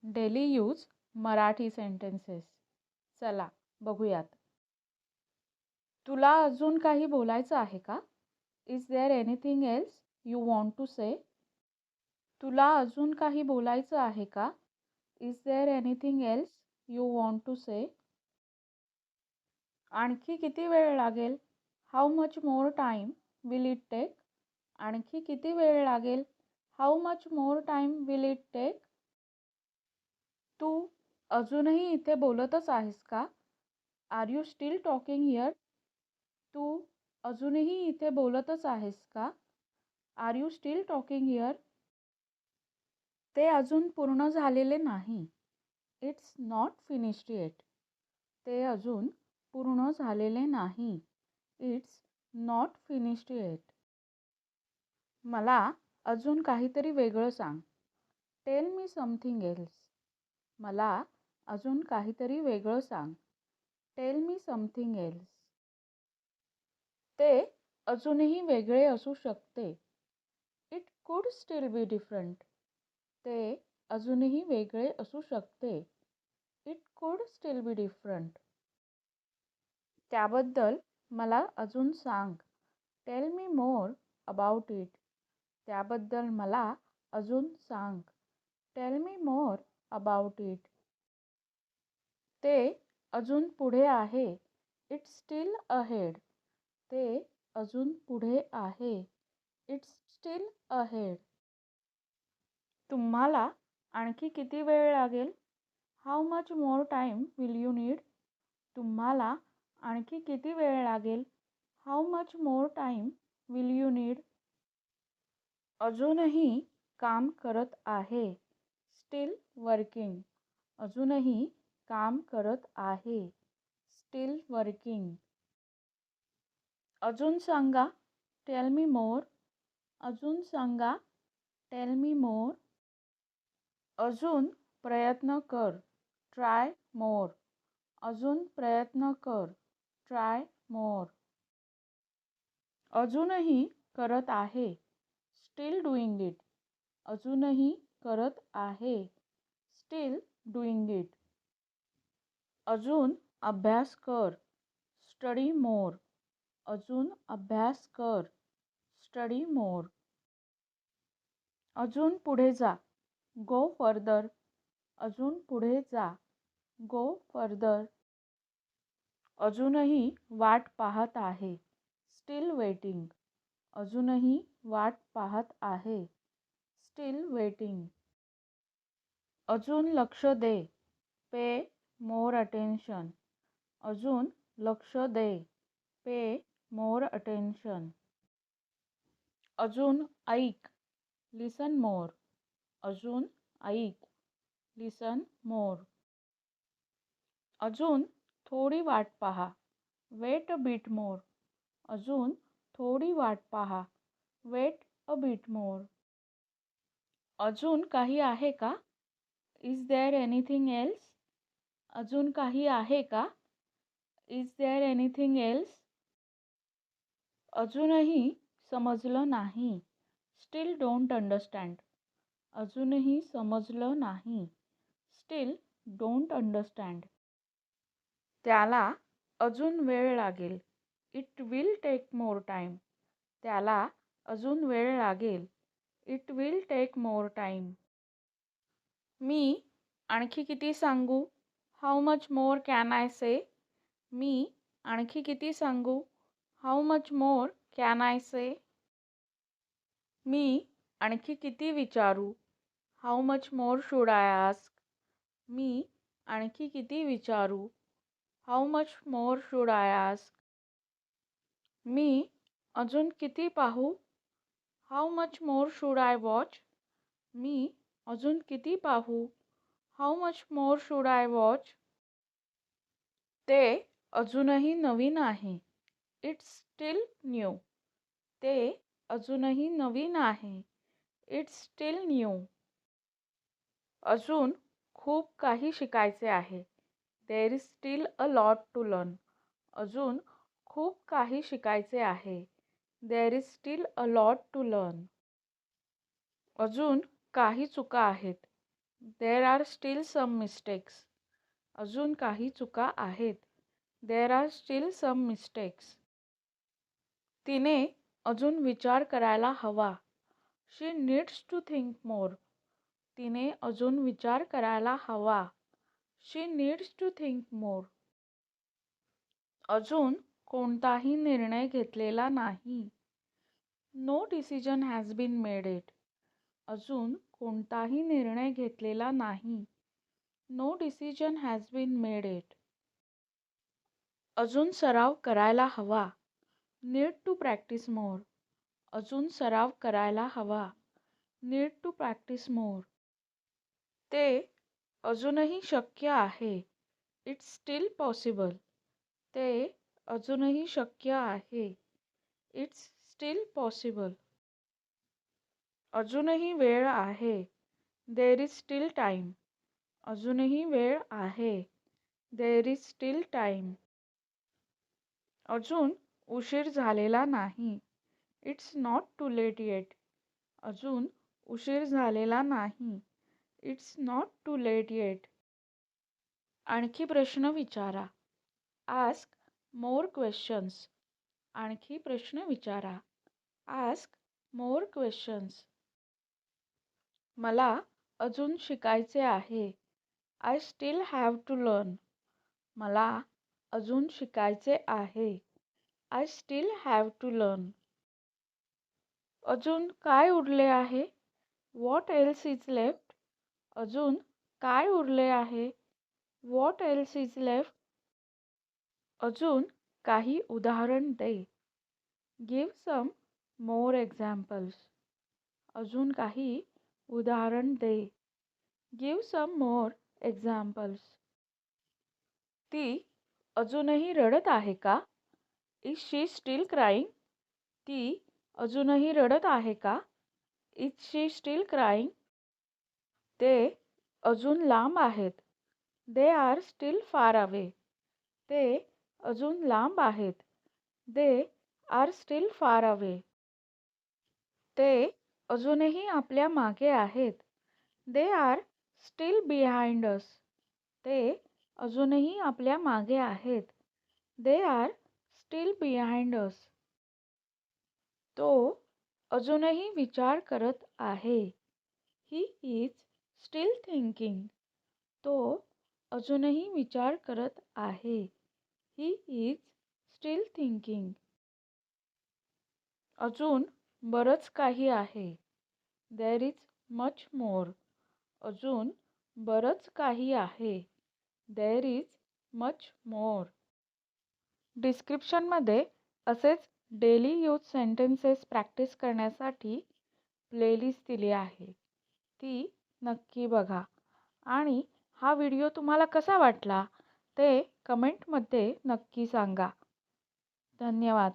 Daily use Marathi sentences. चला बघूयात. तुला अजून काही बोलायचं आहे का? Is there anything else you want to say? तुला अजून काही बोलायचं आहे का? Is there anything else you want to say? आणखी किती वेळ लागेल? How much more time will it take? आणखी किती वेळ लागेल? How much more time will it take? तू अजूनही इथे बोलतच आहेस का? Are you still talking here? तू अजूनही इथे बोलतच आहेस का? Are you still talking here? ते अजून पूर्ण झालेले नाही. It's not finished eight. ते अजून पूर्ण झालेले नाही. It's not finished eight. मला अजून काहीतरी वेगळं सांग. Tell me something else. मला अजून काहीतरी वेगळं सांग. Tell me something else. ते अजूनही वेगळे असू शकते. इट कुड स्टील बी डिफरंट. ते अजूनही वेगळे असू शकते. इट कुड स्टील बी डिफरंट. त्याबद्दल मला अजून सांग. Tell me more about it. त्याबद्दल मला अजून सांग. Tell me more about it. ते अजून पुढे आहे. It's steel ahead. ते अजून पुढे आहे. It's steel ahead. तुम्हाला आणखी किती वेळ लागेल? How much more time will you need? तुम्हाला आणखी किती वेळ लागेल? How much more time will you need? अजूनही काम करत आहे. Steel working. अजूनही काम करत आहे. Steel working. अजून सांगा. टेल मी मोर. अजून सांगा. टेल मी मोर. अजून प्रयत्न कर. ट्राय मोर. अजून प्रयत्न कर. ट्राय मोर. अजूनही करत आहे. Steel doing it. अजूनही करत आहे. Steel doing it. अजून अभ्यास कर. Study more. अजून अभ्यास कर. Study more. अजून पुढे जा. Go further. अजून पुढे जा. Go further. अजूनही वाट पाहत आहे. Steel waiting. अजूनही वाट पाहत आहे. Steel waiting. अजून लक्ष दे. पे मोर अटेन्शन. अजून लक्ष दे. पे मोर अटेन्शन. अजून ऐक. Listen more. अजून ऐक. Listen more. अजून थोडी वाट पहा. Wait a bit more. अजून थोडी वाट पहा. Wait a bit more. अजून काही आहे का? Is there anything else? अजून काही आहे का? Is there anything else? अजूनही समजलं नाही. Still don't understand. अजूनही समजलं नाही. Still don't understand. त्याला अजून वेळ लागेल. It will take more time. त्याला अजून वेळ लागेल. It will take more time. मी आणखी किती सांगू? How much more can I say? मी आणखी किती सांगू? How much more can I say? मी आणखी किती विचारू? How much more should I ask? मी आणखी किती विचारू? How much more should I ask? मी अजून किती पाहू? How much more should I watch? मी अजून किती पाहू? How much more should I watch? ते अजूनही नवीन आहे. It's still new. ते अजूनही नवीन आहे. It's still new. अजून खूप काही शिकायचे आहे. There is still a lot to learn. अजून खूप काही शिकायचे आहे. There is still a lot to learn. अजून काही चुका आहेत. There are still some mistakes. अजून काही चुका आहेत. There are still some mistakes. तिने अजून विचार करायला हवा. She needs to think more. तिने अजून विचार करायला हवा. She needs to think more. अजून कोणताही निर्णय घेतलेला नाही. No decision has been made it. अजून कोणताही निर्णय घेतलेला नाही. No decision has been made it. अजून सराव करायला हवा. Need to practise more. अजून सराव करायला हवा. Need to practise more. ते अजूनही शक्य आहे. It's still possible. ते अजूनही शक्य आहे. It's still possible. अजूनही वेळ आहे. There is still time. अजूनही वेळ आहे. There is still time. अजून उशीर झालेला नाही. It's not too late yet. अजून उशीर झालेला नाही. It's not too late yet. आणखी प्रश्न विचारा. Ask more questions. आणखी प्रश्न विचारा. Ask more questions. मला अजून शिकायचे आहे. I still have to learn. मला अजून शिकायचे आहे. I still have to learn. अजून काय उरले आहे. What else is left. अजून काय उरले आहे. What else is left. अजून काही उदाहरण दे. गिव्ह सम मोर एक्झाम्पल्स. अजून काही उदाहरण दे. गिव्ह सम मोर एक्झाम्पल्स. ती अजूनही रडत आहे का. Is she steel crying. ती अजूनही रडत आहे का. Is she steel crying. ते अजून लांब आहेत. They are still far away. ते अजून लांब आहेत. They are still far away. ते अजूनही आपल्या मागे आहेत. They are still behind us. ते अजूनही आपल्या मागे आहेत. They are still behind us. तो अजूनही विचार करत आहे. He is steel thinking. तो अजूनही विचार करत आहे. He is steel thinking. अजून बरंच काही आहे. There is much more. अजून बरंच काही आहे. There is much more. डिस्क्रिप्शनमध्ये असेच डेली यूज सेंटेन्सेस प्रॅक्टिस करण्यासाठी प्लेलिस्ट दिली आहे. ती नक्की बघा. आणि हा व्हिडिओ तुम्हाला कसा वाटला ते कमेंटमध्ये नक्की सांगा. धन्यवाद.